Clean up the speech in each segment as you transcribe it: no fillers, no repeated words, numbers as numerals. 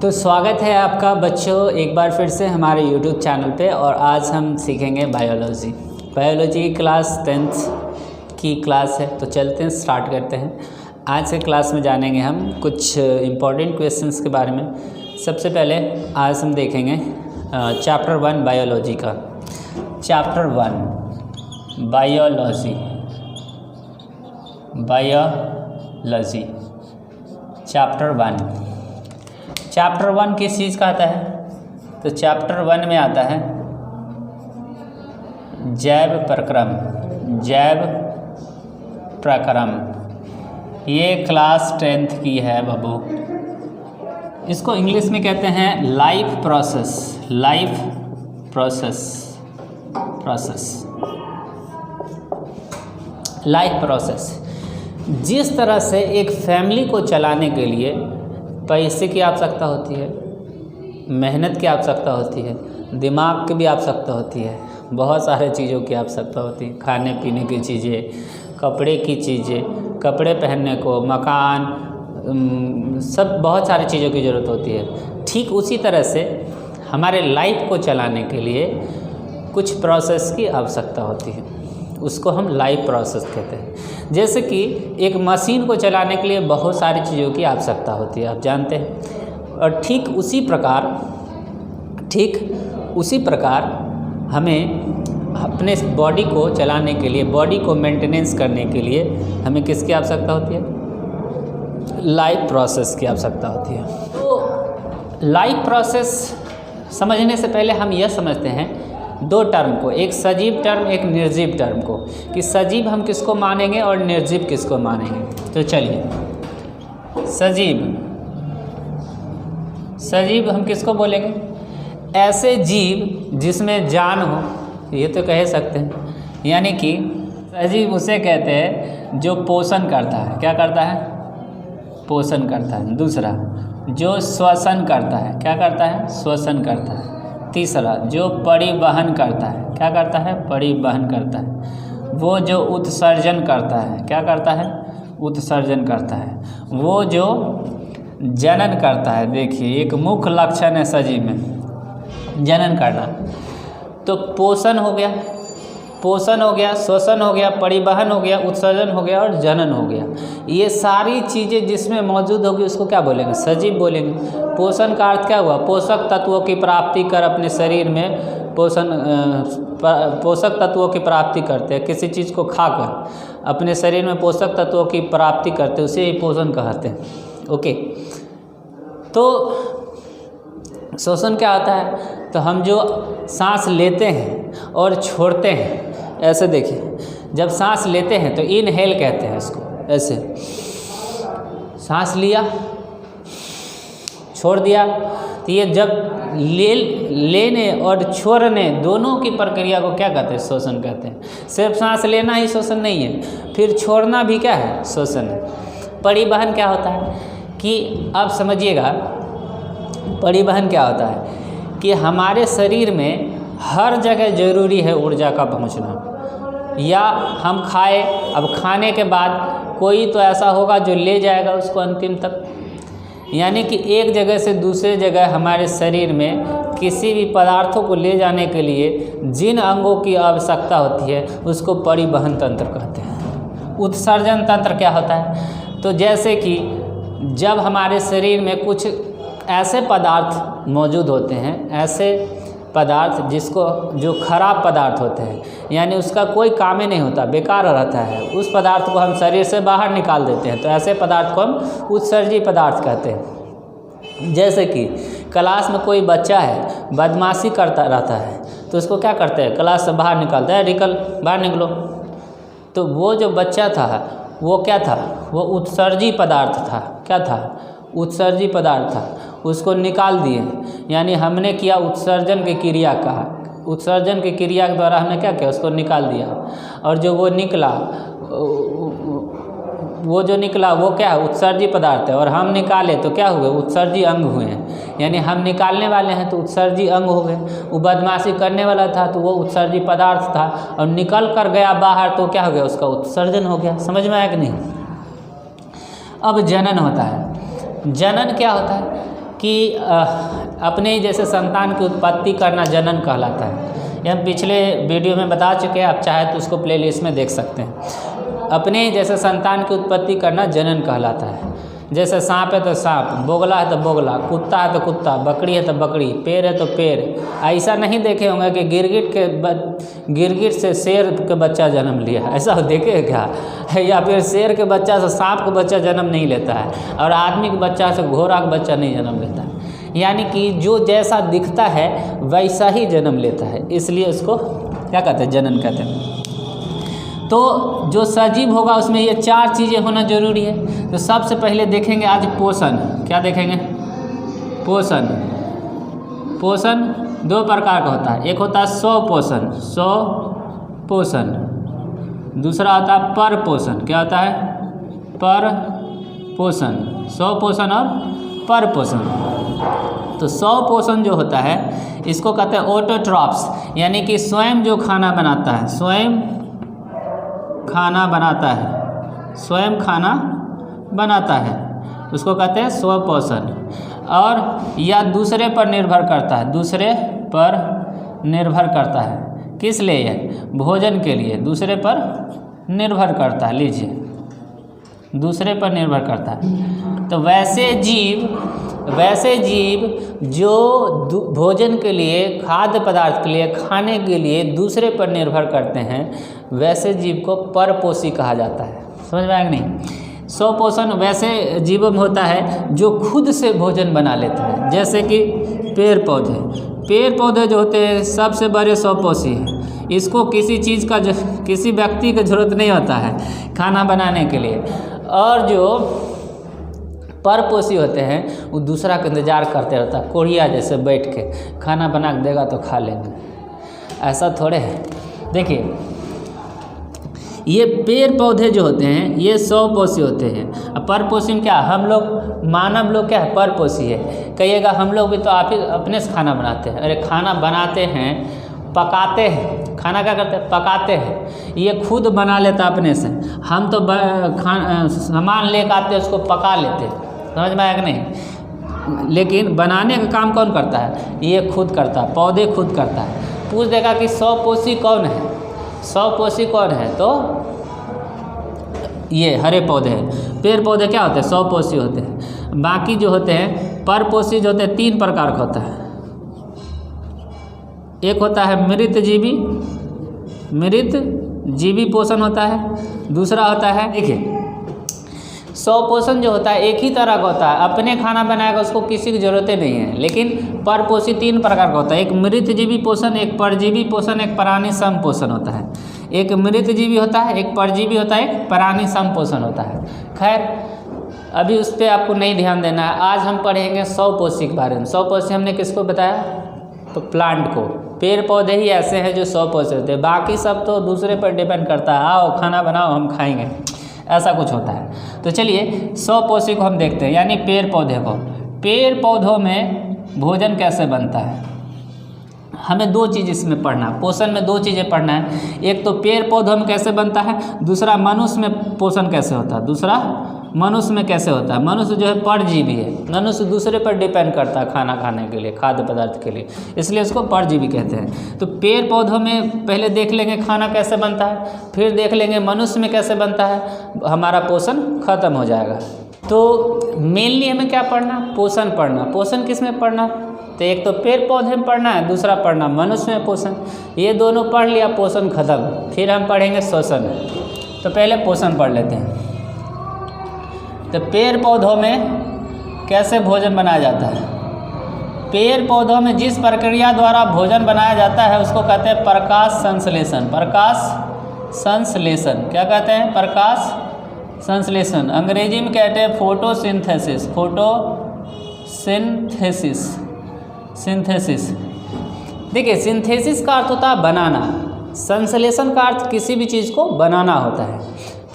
तो स्वागत है आपका बच्चों एक बार फिर से हमारे YouTube चैनल पे। और आज हम सीखेंगे बायोलॉजी की क्लास 10th की क्लास है। तो चलते हैं, स्टार्ट करते हैं। आज के क्लास में जानेंगे हम कुछ इम्पॉर्टेंट क्वेश्चंस के बारे में। सबसे पहले आज हम देखेंगे चैप्टर 1 बायोलॉजी का। चैप्टर 1 बायोलॉजी चैप्टर 1 किस चीज़ का आता है? तो चैप्टर 1 में आता है जैव प्रक्रम। ये क्लास 10th की है बाबू। इसको इंग्लिश में कहते हैं लाइफ प्रोसेस। जिस तरह से एक फैमिली को चलाने के लिए पैसे की आवश्यकता होती है, मेहनत की आवश्यकता होती है, दिमाग की भी आवश्यकता होती है, बहुत सारे चीज़ों की आवश्यकता होती है, खाने पीने की चीज़ें, कपड़े की चीज़ें, कपड़े पहनने को, मकान, सब बहुत सारी चीज़ों की ज़रूरत होती है। ठीक उसी तरह से हमारे लाइफ को चलाने के लिए कुछ प्रोसेस की आवश्यकता होती है, उसको हम लाइफ प्रोसेस कहते हैं। जैसे कि एक मशीन को चलाने के लिए बहुत सारी चीज़ों की आवश्यकता होती है, आप जानते हैं। और ठीक उसी प्रकार हमें अपने बॉडी को चलाने के लिए, बॉडी को मेंटेनेंस करने के लिए हमें किसकी आवश्यकता होती है? लाइफ प्रोसेस की आवश्यकता होती है। तो लाइफ प्रोसेस समझने से पहले हम यह समझते हैं दो टर्म को, एक सजीव टर्म, एक निर्जीव टर्म को, कि सजीव हम किसको मानेंगे और निर्जीव किसको मानेंगे। तो चलिए, सजीव हम किसको बोलेंगे? ऐसे जीव जिसमें जान हो, ये तो कह सकते हैं। यानी कि सजीव उसे कहते हैं जो पोषण करता है। क्या करता है? पोषण करता है। दूसरा, जो श्वसन करता है। क्या करता है? श्वसन करता है। तीसरा, जो परिवहन करता है। क्या करता है? परिवहन करता है। वो जो उत्सर्जन करता है। क्या करता है? उत्सर्जन करता है। वो जो जनन करता है। देखिए, एक मुख्य लक्षण है सजीव में जनन करना। तो पोषण हो गया, श्वसन हो गया, परिवहन हो गया, उत्सर्जन हो गया और जनन हो गया। ये सारी चीज़ें जिसमें मौजूद होगी उसको क्या बोलेंगे? सजीव बोलेंगे। पोषण का अर्थ क्या हुआ? पोषक तत्वों की प्राप्ति कर अपने शरीर में पोषक तत्वों की प्राप्ति करते हैं। किसी चीज़ को खाकर अपने शरीर में पोषक तत्वों की प्राप्ति करते हैं, उसे ही पोषण कहते हैं। ओके, तो श्वसन क्या होता है? तो हम जो सांस लेते हैं और छोड़ते हैं, ऐसे देखिए, जब सांस लेते हैं तो इनहेल कहते हैं इसको। ऐसे सांस लिया, छोड़ दिया, तो ये जब लेने और छोड़ने दोनों की प्रक्रिया को क्या कहते हैं? श्वसन कहते हैं। सिर्फ सांस लेना ही श्वसन नहीं है, फिर छोड़ना भी क्या है? श्वसन है। परिवहन क्या होता है कि अब समझिएगा, परिवहन क्या होता है कि हमारे शरीर में हर जगह ज़रूरी है ऊर्जा का पहुंचना। या हम खाए, अब खाने के बाद कोई तो ऐसा होगा जो ले जाएगा उसको अंतिम तक। यानी कि एक जगह से दूसरे जगह हमारे शरीर में किसी भी पदार्थों को ले जाने के लिए जिन अंगों की आवश्यकता होती है उसको परिवहन तंत्र कहते हैं। उत्सर्जन तंत्र क्या होता है? तो जैसे कि जब हमारे शरीर में कुछ ऐसे पदार्थ मौजूद होते हैं, ऐसे पदार्थ जो खराब पदार्थ होते हैं, यानी उसका कोई काम ही नहीं होता, बेकार रहता है, उस पदार्थ को हम शरीर से बाहर निकाल देते हैं, तो ऐसे पदार्थ को हम उत्सर्जी पदार्थ कहते हैं। जैसे कि क्लास में कोई बच्चा है, बदमाशी करता रहता है, तो उसको क्या करते हैं? क्लास से बाहर निकालते हैं, बाहर निकलो। तो वो जो बच्चा था वो क्या था? वो उत्सर्जी पदार्थ था। क्या था? उत्सर्जी पदार्थ था, उसको निकाल दिए। यानी हमने किया उत्सर्जन की क्रिया का, उत्सर्जन की क्रिया के द्वारा हमने क्या किया? उसको निकाल दिया। और जो वो निकला वो क्या है? उत्सर्जी पदार्थ है। और हम निकाले तो क्या हुए? उत्सर्जी अंग हुए हैं। यानी हम निकालने वाले हैं तो उत्सर्जी अंग हो गए। वो बदमाशी करने वाला था तो वो उत्सर्जी पदार्थ था, और निकल कर गया बाहर तो क्या हो गया? उसका उत्सर्जन हो गया। समझ में आया कि नहीं? अब जनन होता है। जनन क्या होता है कि अपने जैसे संतान की उत्पत्ति करना जनन कहलाता है। ये हम पिछले वीडियो में बता चुके हैं, आप चाहे तो उसको प्लेलिस्ट में देख सकते हैं। अपने जैसे संतान की उत्पत्ति करना जनन कहलाता है। जैसे सांप है तो सांप, बोगला है तो बोगला, कुत्ता है तो कुत्ता, बकरी है तो बकरी, पेड़ है तो पेड़। ऐसा नहीं देखे होंगे कि गिरगिट से शेर के बच्चा जन्म लिया, ऐसा देखे क्या? या फिर शेर के बच्चा से सांप का बच्चा जन्म नहीं लेता है, और आदमी के बच्चा से घोड़ा का बच्चा नहीं जन्म लेता है। यानी कि जो जैसा दिखता है वैसा ही जन्म लेता है, इसलिए उसको क्या कहते हैं? जनन कहते हैं। तो जो सजीव होगा उसमें ये 4 चीज़ें होना जरूरी है। तो सबसे पहले देखेंगे आज पोषण। क्या देखेंगे? पोषण। पोषण 2 प्रकार का होता है। एक होता है स्वपोषण, स्वपोषण। दूसरा होता है परपोषण। क्या होता है? परपोषण। स्वपोषण और परपोषण। तो स्वपोषण जो होता है इसको कहते हैं ऑटोट्रॉप्स, यानी कि स्वयं जो खाना बनाता है, स्वयं खाना बनाता है, स्वयं खाना बनाता है, उसको कहते हैं स्वपोषण। और या दूसरे पर निर्भर करता है, दूसरे पर निर्भर करता है। किस लिए? भोजन के लिए दूसरे पर निर्भर करता है। लीजिए, दूसरे पर निर्भर करता है। तो वैसे जीव जो भोजन के लिए, खाद्य पदार्थ के लिए, खाने के लिए दूसरे पर निर्भर करते हैं, वैसे जीव को परपोषी कहा जाता है। समझ में आएगा नहीं? स्वपोषण वैसे जीवों में होता है जो खुद से भोजन बना लेते हैं, जैसे कि पेड़ पौधे जो होते हैं सबसे बड़े स्वपोषी हैं। इसको किसी चीज़ का, किसी व्यक्ति की जरूरत नहीं होता है खाना बनाने के लिए। और जो परपोषी होते हैं वो दूसरा का इंतजार करते रहता है, कोढ़िया जैसे बैठ के खाना बना के देगा तो खा लेंगे। ऐसा थोड़े है। देखिए, ये पेड़ पौधे जो होते हैं ये स्वपोषी होते हैं। अब परपोषी में क्या? हम लोग, मानव लोग क्या है? परपोषी है। कहिएगा हम लोग भी तो आप ही अपने से खाना बनाते हैं। अरे खाना बनाते हैं, पकाते हैं। खाना क्या करते हैं? पकाते हैं। ये खुद बना लेता अपने से। हम तो सामान लेकर आते हैं, उसको पका लेते हैं। समझ में आया कि नहीं? लेकिन बनाने का काम कौन करता है? ये खुद करता है, पौधे खुद करता है। पूछ देगा कि स्वपोषी कौन है? स्वपोषी कौन है? तो ये हरे पौधे हैं। पेड़ पौधे क्या होते हैं? स्वपोषी होते हैं। बाकी जो होते हैं परपोषी जो होते हैं 3 प्रकार का होता है। एक होता है मृत जीवी पोषण होता है। दूसरा होता है, देखिए, स्वपोषण जो होता है एक ही तरह का होता है, अपने खाना बनाएगा, उसको किसी की ज़रूरत नहीं है। लेकिन परपोषी 3 प्रकार का होता है। एक मृतजीवी पोषण, एक परजीवी पोषण, एक प्राणी संपोषण होता है। एक मृतजीवी होता है, एक परजीवी होता है, एक प्राणी संपोषण होता है। खैर, अभी उस पर आपको नहीं ध्यान देना है। आज हम पढ़ेंगे स्वपोषी के बारे में। स्वपोषी हमने किसको बताया? तो प्लांट को। पेड़ पौधे ही ऐसे हैं जो स्वपोषी होते हैं, बाकी सब तो दूसरे पर डिपेंड करता है। आओ खाना बनाओ, हम खाएंगे, ऐसा कुछ होता है। तो चलिए स्वपोषी को हम देखते हैं, यानी पेड़ पौधे को। पेड़ पौधों में भोजन कैसे बनता है? हमें 2 चीज़ इसमें पढ़ना है। पोषण में 2 चीज़ें पढ़ना है। एक तो पेड़ पौधों में कैसे बनता है, दूसरा मनुष्य में पोषण कैसे होता है, दूसरा मनुष्य में कैसे होता है। मनुष्य जो है परजीवी है, मनुष्य दूसरे पर डिपेंड करता है खाना खाने के लिए, खाद्य पदार्थ के लिए, इसलिए इसको परजीवी कहते हैं। तो पेड़ पौधों में पहले देख लेंगे खाना कैसे बनता है, फिर देख लेंगे मनुष्य में कैसे बनता है, हमारा पोषण खत्म हो जाएगा। तो मेनली हमें क्या पढ़ना? पोषण पढ़ना। पोषण किस में पढ़ना? तो एक तो पेड़ पौधे में पढ़ना है, दूसरा पढ़ना मनुष्य में पोषण। ये दोनों पढ़ लिया, पोषण खत्म। फिर हम पढ़ेंगे श्वसन। तो पहले पोषण पढ़ लेते हैं। तो पेड़ पौधों में कैसे भोजन बनाया जाता है? पेड़ पौधों में जिस प्रक्रिया द्वारा भोजन बनाया जाता है उसको कहते हैं प्रकाश संश्लेषण। प्रकाश संश्लेषण क्या कहते हैं? प्रकाश संश्लेषण। अंग्रेजी में कहते हैं फोटोसिंथेसिस। Photosynthesis, synthesis. देखिए, सिंथेसिस का अर्थ होता है बनाना, संश्लेषण का अर्थ किसी भी चीज़ को बनाना होता है।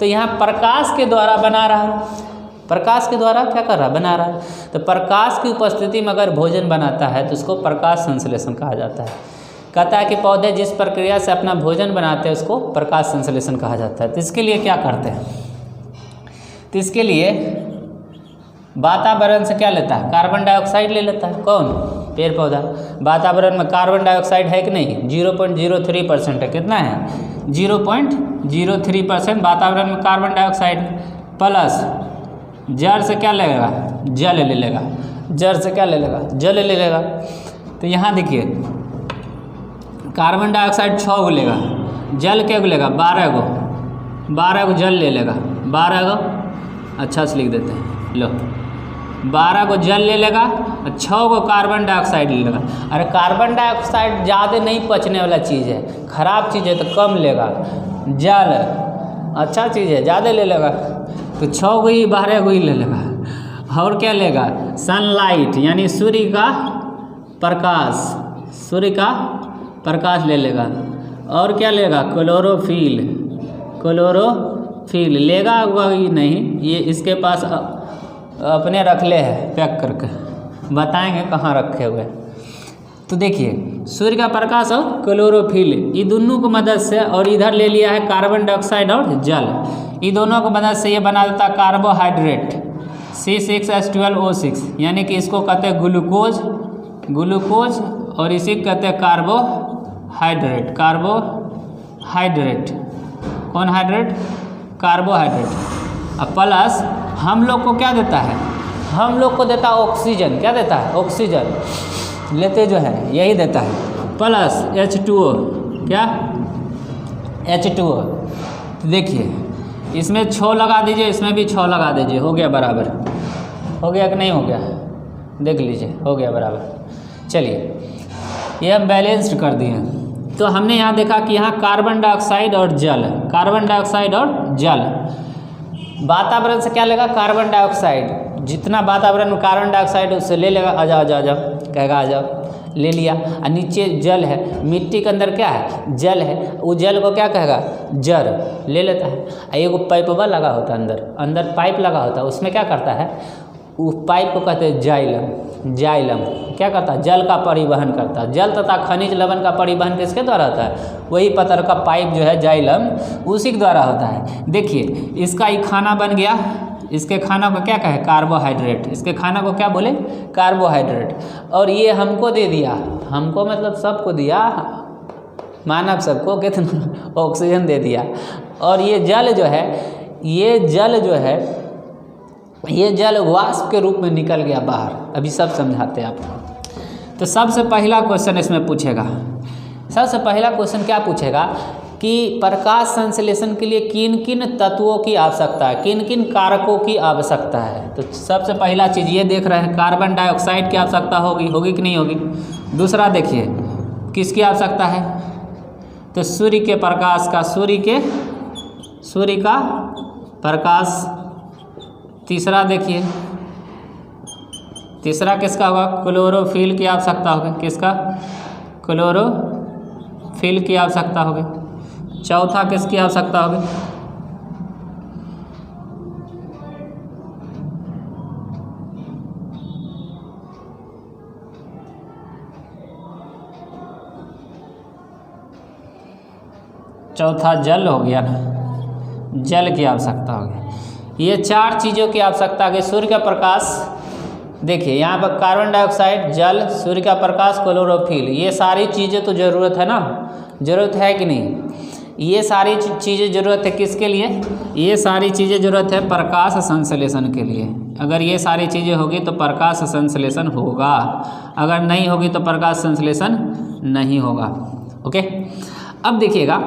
तो यहाँ प्रकाश के द्वारा बना रहा है। प्रकाश के द्वारा क्या कर रहा है? बना रहा है। तो प्रकाश की उपस्थिति में अगर भोजन बनाता है तो उसको प्रकाश संश्लेषण कहा जाता है। कहता है कि पौधे जिस प्रक्रिया से अपना भोजन बनाते हैं उसको प्रकाश संश्लेषण कहा जाता है। तो इसके लिए क्या करते हैं? तो इसके लिए वातावरण से क्या लेता है? कार्बन डाइऑक्साइड ले लेता है। कौन? पेड़ पौधा। वातावरण में कार्बन डाइऑक्साइड है कि नहीं? 0.03% है। कितना है? 0.03% वातावरण में कार्बन डाइऑक्साइड प्लस जड़ से क्या लेगा? जल ले लेगा। जड़ से क्या ले लेगा? जल ले लेगा। तो यहाँ देखिए कार्बन डाइऑक्साइड 6 गो लेगा, जल क्या गो लेगा? 12 गो। 12 गो जल ले लेगा। 12 गो अच्छा से लिख देते हैं, लो 12 गो जल ले लेगा और 6 गो कार्बन डाइऑक्साइड ले लेगा। अरे कार्बन डाइऑक्साइड ज़्यादा नहीं पचने वाला चीज़ है, खराब चीज़ है तो कम लेगा। जल अच्छा चीज़ है, ज़्यादा ले लेगा तो 6 गो ही 12 गो ही ले लेगा। और क्या लेगा? सनलाइट यानी सूर्य का प्रकाश, सूर्य का प्रकाश ले लेगा। और क्या लेगा? क्लोरोफिल। क्लोरोफिल लेगा ही नहीं, ये इसके पास अपने रख ले है पैक करके, बताएंगे कहाँ रखे हुए। तो देखिए सूर्य का प्रकाश और क्लोरोफिल ये दोनों की मदद से, और इधर ले लिया है कार्बन डाइऑक्साइड और जल, ये दोनों की मदद से ये बना देता कार्बोहाइड्रेट C6H12O6, यानी कि इसको कहते हैं ग्लूकोज। ग्लूकोज और इसी को कहते हैं कार्बोहाइड्रेट। कार्बोहाइड्रेट कौन हाइड्रेट? कार्बोहाइड्रेट। अब प्लस हम लोग को क्या देता है? हम लोग को देता है ऑक्सीजन। क्या देता है? ऑक्सीजन लेते जो है यही देता है, प्लस H2O। क्या? H2O। तो देखिए इसमें 6 लगा दीजिए, इसमें भी 6 लगा दीजिए, हो गया बराबर। हो गया कि नहीं हो गया? देख लीजिए हो गया बराबर। चलिए ये हम बैलेंस्ड कर दिए। तो हमने यहाँ देखा कि यहाँ कार्बन डाइऑक्साइड और जल, कार्बन डाइऑक्साइड और जल। वातावरण से क्या लेगा? Carbon dioxide. जितना वातावरण में कार्बन डाइऑक्साइड उससे ले लेगा, आ जाओ आ जाओ आ जाओ, कहेगा आ जाओ, ले लिया। और नीचे जल है, मिट्टी के अंदर क्या है? जल है। वो जल को क्या कहेगा? जड़ ले लेता है। एगो पाइपवा लगा होता है अंदर, अंदर पाइप लगा होता है, उसमें क्या करता है? उस पाइप को कहते हैं जाइलम। जाइलम क्या करता है? जल का परिवहन करता है। जल तथा खनिज लवण का परिवहन किसके द्वारा होता है? वही पत्थर का पाइप जो है जाइलम, उसी के द्वारा होता है। देखिए इसका ही खाना बन गया, इसके खाना को क्या कहे? कार्बोहाइड्रेट। इसके खाना को क्या बोले? कार्बोहाइड्रेट। और ये हमको दे दिया, हमको मतलब सबको दिया, मानव सबको कितना? ऑक्सीजन दे दिया। और ये जल जो है, ये जल जो है, ये जल वाष्प के रूप में निकल गया बाहर। अभी सब समझाते हैं आपको। तो सबसे पहला क्वेश्चन इसमें पूछेगा, सबसे पहला क्वेश्चन क्या पूछेगा कि प्रकाश संश्लेषण के लिए किन किन तत्वों की आवश्यकता है, किन किन कारकों की आवश्यकता है। तो सबसे पहला चीज़ ये देख रहे हैं, कार्बन डाइऑक्साइड की आवश्यकता होगी, होगी कि नहीं होगी। दूसरा देखिए किसकी आवश्यकता है? तो सूर्य के प्रकाश का, सूर्य का प्रकाश। तीसरा देखिए, तीसरा किसका होगा? क्लोरोफिल की आवश्यकता होगी। किसका? क्लोरोफिल की आवश्यकता होगी। चौथा किसकी आवश्यकता होगी? चौथा जल हो गया ना, जल की आवश्यकता होगी। ये 4 चीज़ों की आवश्यकता है। सूर्य का प्रकाश, देखिए यहाँ पर कार्बन डाइऑक्साइड, जल, सूर्य का प्रकाश, क्लोरोफिल, ये सारी चीज़ें तो ज़रूरत है ना, ज़रूरत है कि नहीं? ये सारी चीज़ें ज़रूरत है किसके लिए? ये सारी चीज़ें ज़रूरत है प्रकाश संश्लेषण के लिए। अगर ये सारी चीज़ें होगी तो प्रकाश संश्लेषण होगा, अगर नहीं होगी तो प्रकाश संश्लेषण नहीं होगा। ओके, अब देखिएगा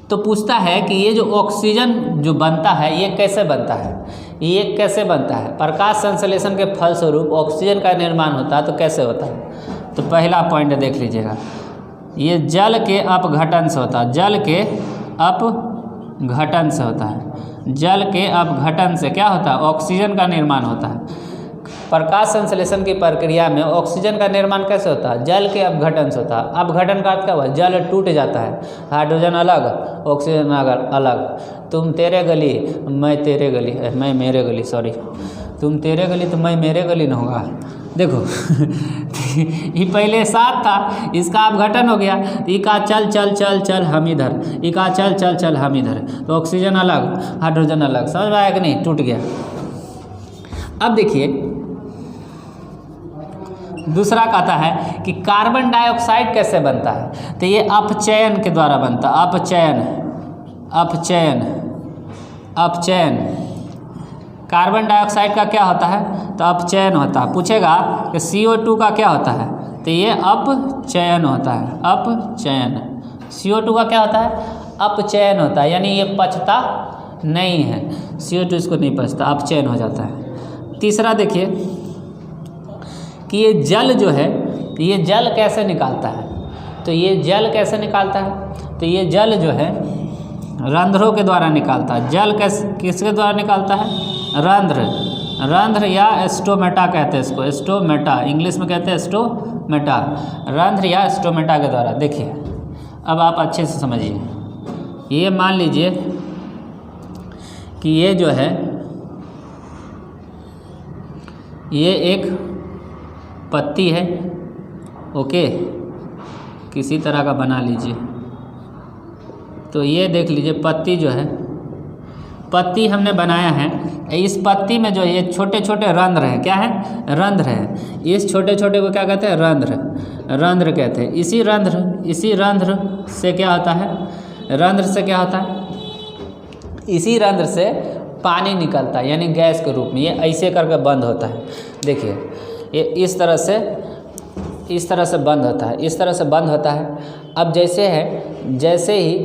तो पूछता है कि ये जो ऑक्सीजन जो बनता है ये कैसे बनता है? ये कैसे बनता है? प्रकाश संश्लेषण के फलस्वरूप ऑक्सीजन का निर्माण होता है, तो कैसे होता है? तो पहला पॉइंट देख लीजिएगा, ये जल के अपघटन से होता है। जल के अपघटन से होता है। जल के अपघटन से क्या होता है? ऑक्सीजन का निर्माण होता है। प्रकाश संश्लेषण की प्रक्रिया में ऑक्सीजन का निर्माण कैसे होता है? जल के अपघटन से होता है। अपघटन का अर्थ क्या हुआ? जल टूट जाता है, हाइड्रोजन अलग, ऑक्सीजन अलग। तुम तेरे गली मैं तेरे गली, मैं मेरे गली, सॉरी, तुम तेरे गली तो मैं मेरे गली न होगा। देखो ये पहले साथ था, इसका अपघटन हो गया, ये कहा चल चल चल चल हम इधर, ये कहा चल चल चल हम इधर, तो ऑक्सीजन अलग, हाइड्रोजन अलग, समझ में आया कि नहीं? टूट गया। अब देखिए दूसरा कहता है कि कार्बन डाइऑक्साइड कैसे बनता है, तो ये अपचयन के द्वारा बनता है। अपचयन कार्बन डाइऑक्साइड का क्या होता है, तो अपचयन होता है। पूछेगा कि CO2 का क्या होता है, तो ये अपचयन होता है। अपचयन CO2 का क्या होता है, अपचयन होता है, यानी ये पचता नहीं है। CO2 इसको नहीं पचता, अपचयन हो जाता है। तीसरा देखिए कि ये जल जो है, ये जल कैसे निकालता है, तो ये जल कैसे निकालता है, तो ये जल जो है रंध्रों के द्वारा निकालता है। जल किसके द्वारा निकालता है, रंध्र या स्टोमेटा कहते हैं इसको, स्टोमेटा इंग्लिश में कहते हैं स्टोमेटा, रंध्र या स्टोमेटा के द्वारा। देखिए अब आप अच्छे से समझिए, ये मान लीजिए कि ये जो है ये एक पत्ती है, ओके, किसी तरह का बना लीजिए। तो ये देख लीजिए पत्ती जो है, पत्ती हमने बनाया है। इस पत्ती में जो ये छोटे छोटे रंध्र हैं, क्या है, रंध्र है। इस छोटे छोटे को क्या कहते हैं, रंध्र कहते हैं। इसी रंध्र से क्या होता है, रंध्र से क्या होता है, इसी रंध्र से पानी निकलता है, यानी गैस के रूप में। ये ऐसे करके बंद होता है। देखिए ये इस तरह से बंद होता है, इस तरह से बंद होता है। अब जैसे ही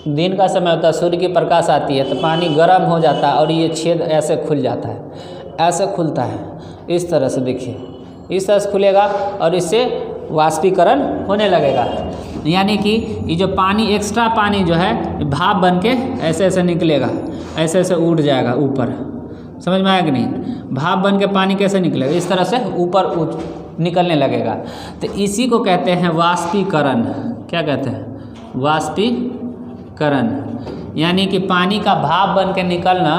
दिन का समय होता है, सूर्य की प्रकाश आती है, तो पानी गर्म हो जाता है और ये छेद ऐसे खुल जाता है, ऐसे खुलता है। इस तरह से देखिए, इस तरह से खुलेगा और इससे वाष्पीकरण होने लगेगा। यानी कि ये जो पानी, एक्स्ट्रा पानी जो है भाप बन के ऐसे ऐसे निकलेगा, ऐसे ऐसे उड़ जाएगा ऊपर। समझ में आया कि नहीं, भाप बन के पानी कैसे निकलेगा, इस तरह से ऊपर निकलने लगेगा। तो इसी को कहते हैं वाष्पीकरण। क्या कहते हैं, वाष्पीकरण। यानी कि पानी का भाप बन के निकलना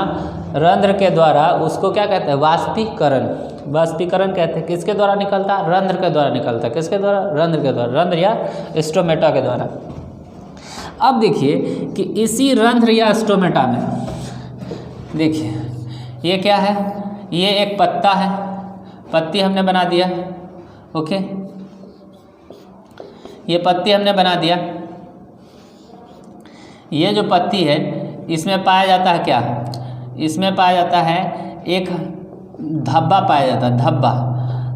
रंध्र के द्वारा, उसको क्या कहते हैं, वाष्पीकरण। वाष्पीकरण कहते हैं। किसके द्वारा निकलता है, रंध्र के द्वारा निकलता है। किसके द्वारा, रंध्र के द्वारा, रंध्र या स्टोमेटा के द्वारा। अब देखिए कि इसी रंध्र या स्टोमेटा में देखिए ये क्या है, ये एक पत्ता है, पत्ती हमने बना दिया, ओके, ये पत्ती हमने बना दिया। ये जो पत्ती है इसमें पाया जाता है क्या, इसमें पाया जाता है एक धब्बा पाया जाता है।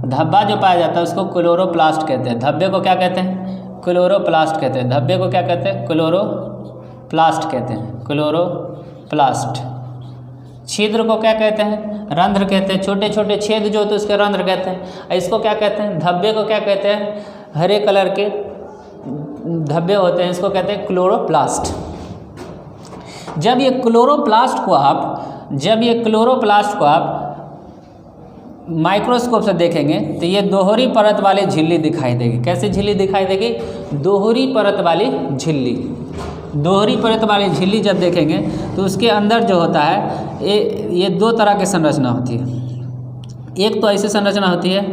धब्बा जो पाया जाता है उसको क्लोरोप्लास्ट कहते हैं। धब्बे को क्या कहते हैं, क्लोरोप्लास्ट कहते हैं। धब्बे को क्या कहते हैं, क्लोरोप्लास्ट कहते हैं, क्लोरोप्लास्ट। छिद्र को क्या कहते हैं, रंध्र कहते हैं। छोटे छोटे छेद जो होते हैं उसके रंध्र कहते हैं। इसको क्या कहते हैं, धब्बे को क्या कहते हैं, हरे कलर के धब्बे होते हैं, इसको कहते हैं क्लोरोप्लास्ट। जब ये क्लोरोप्लास्ट को आप माइक्रोस्कोप से देखेंगे तो ये दोहरी परत वाली झिल्ली दिखाई देगी। कैसी झिल्ली दिखाई देगी, दोहरी परत वाली झिल्ली। दोहरी परत वाली झिल्ली जब देखेंगे तो उसके अंदर जो होता है ये दो तरह की संरचना होती है। एक तो ऐसी संरचना होती है,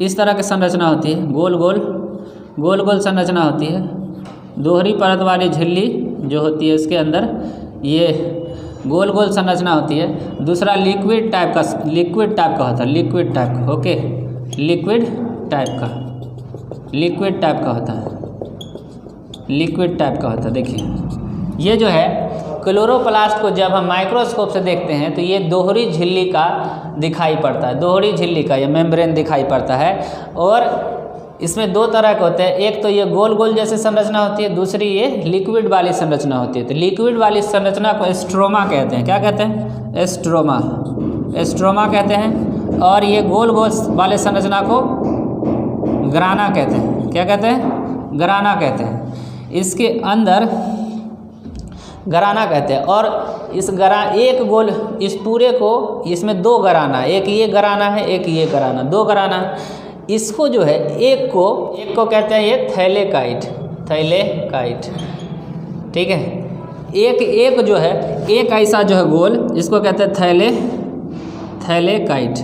इस तरह की संरचना होती है, गोल गोल संरचना होती है। दोहरी परत वाली झिल्ली जो होती है उसके अंदर ये गोल गोल संरचना होती है। दूसरा लिक्विड टाइप का होता है, लिक्विड टाइप का, ओके, लिक्विड टाइप का होता है। देखिए ये जो है क्लोरोप्लास्ट को जब हम माइक्रोस्कोप से देखते हैं तो ये दोहरी झिल्ली का दिखाई पड़ता है, दोहरी झिल्ली का ये मेम्ब्रेन दिखाई पड़ता है। और इसमें दो तरह के होते हैं, एक तो ये गोल गोल जैसी संरचना होती है, दूसरी ये लिक्विड वाली संरचना होती है। तो लिक्विड वाली संरचना को स्ट्रोमा कहते हैं। क्या कहते हैं, स्ट्रोमा कहते हैं। और ये गोल गोल वाले संरचना को ग्राना कहते हैं। क्या कहते हैं, ग्राना कहते हैं। इसके अंदर ग्राना कहते हैं। और एक गोल, इस पूरे को, इसमें दो ग्राना, एक ये ग्राना है, एक ये ग्राना, दो ग्राना। इसको जो है एक को कहते हैं ये थैलेकाइट, ठीक है। एक जो है, एक ऐसा जो है गोल, इसको कहते हैं थैलेकाइट,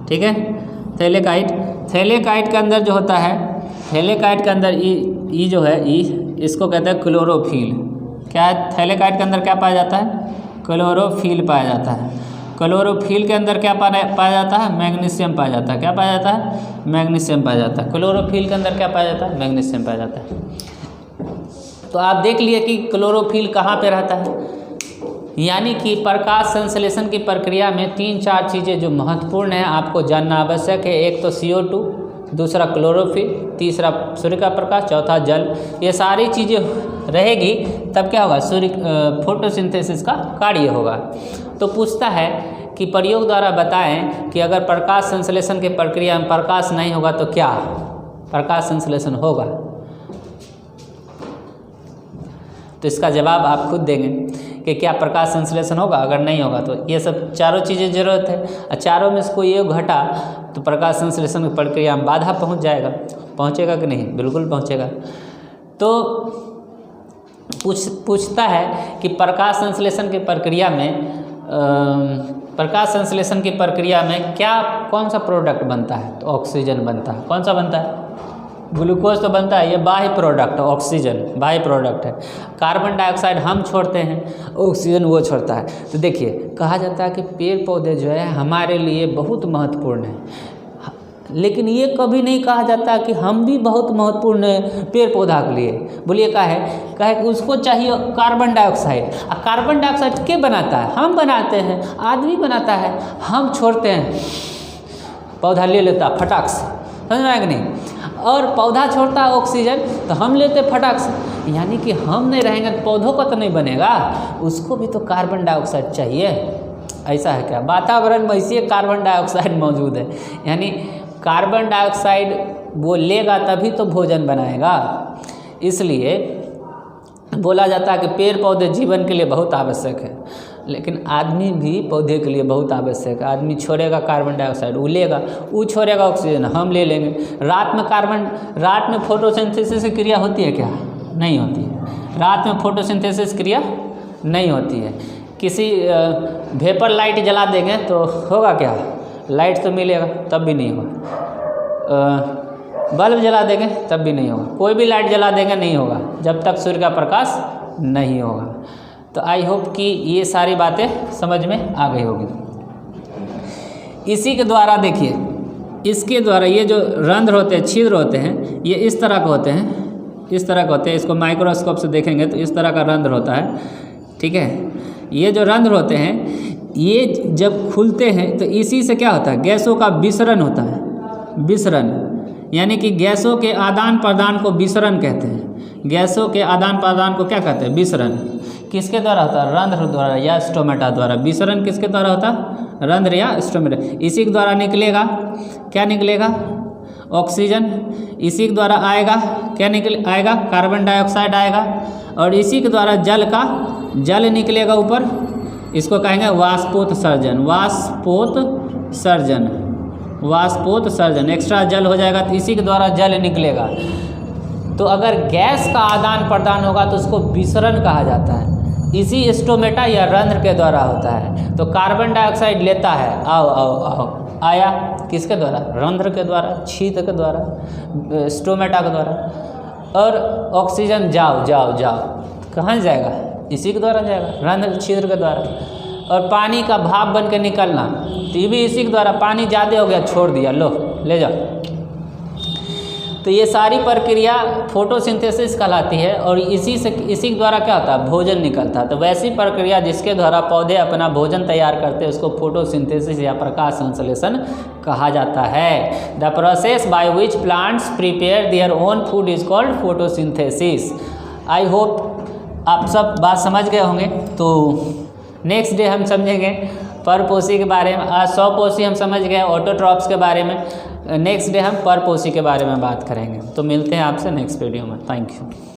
ठीक है, थैलेकाइट के अंदर जो होता है, थैलेकाइट के अंदर ई जो है, इसको कहते हैं क्लोरोफिल। क्या है, थैलेकाइट के अंदर क्या पाया जाता है, क्लोरोफिल पाया जाता है। क्लोरोफिल के अंदर क्या पाया जाता है? मैग्नीशियम पाया जाता है। क्या पाया जाता है? मैग्नीशियम पाया जाता है। क्लोरोफिल के अंदर क्या पाया जाता है? मैग्नीशियम पाया जाता है। तो आप देख लिए कि क्लोरोफिल कहाँ पे रहता है। यानी कि प्रकाश संश्लेषण की प्रक्रिया में 3-4 चीज़ें जो महत्वपूर्ण हैं आपको जानना आवश्यक है। एक तो CO2, दूसरा क्लोरोफिल, तीसरा सूर्य का प्रकाश, चौथा जल। ये सारी चीज़ें रहेगी तब क्या होगा? फोटोसिंथेसिस का कार्य होगा। तो पूछता है कि प्रयोग द्वारा बताएं कि अगर प्रकाश संश्लेषण की प्रक्रिया में प्रकाश नहीं होगा तो क्या प्रकाश संश्लेषण होगा? तो इसका जवाब आप खुद देंगे कि क्या प्रकाश संश्लेषण होगा। अगर नहीं होगा तो ये सब चारों चीज़ें जरूरत है, और चारों में से कोई एक घटा तो प्रकाश संश्लेषण की प्रक्रिया में बाधा पहुंच जाएगा। पहुंचेगा कि नहीं? बिल्कुल पहुंचेगा। तो पूछता है कि प्रकाश संश्लेषण की प्रक्रिया में कौन सा प्रोडक्ट बनता है? तो ऑक्सीजन बनता है। कौन सा बनता है? ग्लूकोज तो बनता है, ये बाह्य प्रोडक्ट, ऑक्सीजन बाह्य प्रोडक्ट है। कार्बन डाइऑक्साइड हम छोड़ते हैं, ऑक्सीजन वो छोड़ता है। तो देखिए कहा जाता है कि पेड़ पौधे जो है हमारे लिए बहुत महत्वपूर्ण है, लेकिन ये कभी नहीं कहा जाता कि हम भी बहुत महत्वपूर्ण है पेड़ पौधा के लिए। बोलिए क्या है कि उसको चाहिए कार्बन डाइऑक्साइड। और कार्बन डाइऑक्साइड के बनाता है? हम बनाते हैं, आदमी बनाता है, हम छोड़ते हैं, पौधा ले लेता फटाक से, समझ में आएगा नहीं? और पौधा छोड़ता है ऑक्सीजन तो हम लेते फटाक से। यानी कि हम नहीं रहेंगे तो पौधों का तो नहीं बनेगा, उसको भी तो कार्बन डाइऑक्साइड चाहिए। ऐसा है क्या? वातावरण में इसी कार्बन डाइऑक्साइड मौजूद है। यानी कार्बन डाइऑक्साइड वो लेगा तभी तो भोजन बनाएगा। इसलिए बोला जाता है कि पेड़ पौधे जीवन के लिए बहुत आवश्यक है, लेकिन आदमी भी पौधे के लिए बहुत आवश्यक है। आदमी छोड़ेगा कार्बन डाइऑक्साइड, वो लेगा, वो छोड़ेगा ऑक्सीजन, हम ले लेंगे। रात में फोटोसिंथेसिस की क्रिया होती है क्या? नहीं होती है। रात में फोटोसिंथेसिस क्रिया नहीं होती है। किसी वेपर लाइट जला देंगे तो होगा क्या? लाइट तो मिलेगा, तब भी नहीं होगा। बल्ब जला देंगे तब भी नहीं होगा। कोई भी लाइट जला देंगे नहीं होगा जब तक सूर्य का प्रकाश नहीं होगा। तो आई होप कि ये सारी बातें समझ में आ गई होगी। इसी के द्वारा देखिए, इसके द्वारा ये जो रंध्र होते हैं, छिद्र होते हैं, ये इस तरह के होते हैं, इस तरह के होते हैं। इसको माइक्रोस्कोप से देखेंगे तो इस तरह का रंध्र होता है, ठीक है। ये जो रंध्र होते हैं ये जब खुलते हैं तो इसी से क्या होता है? गैसों का विसरण होता है। विसरण यानी कि गैसों के आदान प्रदान को विसरण कहते हैं। गैसों के आदान प्रदान को क्या कहते हैं? विसरण। किसके द्वारा होता है? रंध्र द्वारा या स्टोमेटा द्वारा। विसरण किसके द्वारा होता है? रंध्र या स्टोमेटा। इसी के द्वारा निकलेगा, क्या निकलेगा? ऑक्सीजन। इसी के द्वारा आएगा, क्या आएगा? कार्बन डाइऑक्साइड आएगा। और इसी के द्वारा जल निकलेगा ऊपर, इसको कहेंगे वाष्पोत्सर्जन। वाष्पोत्सर्जन, एक्स्ट्रा जल हो जाएगा तो इसी के द्वारा जल निकलेगा। तो अगर गैस का आदान प्रदान होगा तो उसको विसरण कहा जाता है। इसी स्टोमेटा या रंध्र के द्वारा होता है। तो कार्बन डाइऑक्साइड लेता है, आओ आया, किसके द्वारा? रंध्र के द्वारा, छिद्र के द्वारा, स्टोमेटा के द्वारा। और ऑक्सीजन जाओ कहाँ जाएगा? इसी के द्वारा जाएगा, रंध्र छिद्र के द्वारा। और पानी का भाप बन के निकलना तो ये भी इसी के द्वारा। पानी ज़्यादा हो गया, छोड़ दिया, लो ले जाओ। तो ये सारी प्रक्रिया फोटोसिंथेसिस कहलाती है। और इसी के द्वारा क्या होता है? भोजन निकलता है। तो वैसी प्रक्रिया जिसके द्वारा पौधे अपना भोजन तैयार करते हैं उसको फोटोसिंथेसिस या प्रकाश संश्लेषण कहा जाता है। The process by which plants prepare their own food is called photosynthesis. I hope आप सब बात समझ गए होंगे। तो नेक्स्ट डे हम समझेंगे परपोषी के बारे में। आज 100 पोषी हम समझ गए, ऑटोट्रॉप्स के बारे में। नेक्स्ट डे हम परपोषी के बारे में बात करेंगे। तो मिलते हैं आपसे नेक्स्ट वीडियो में। Thank you.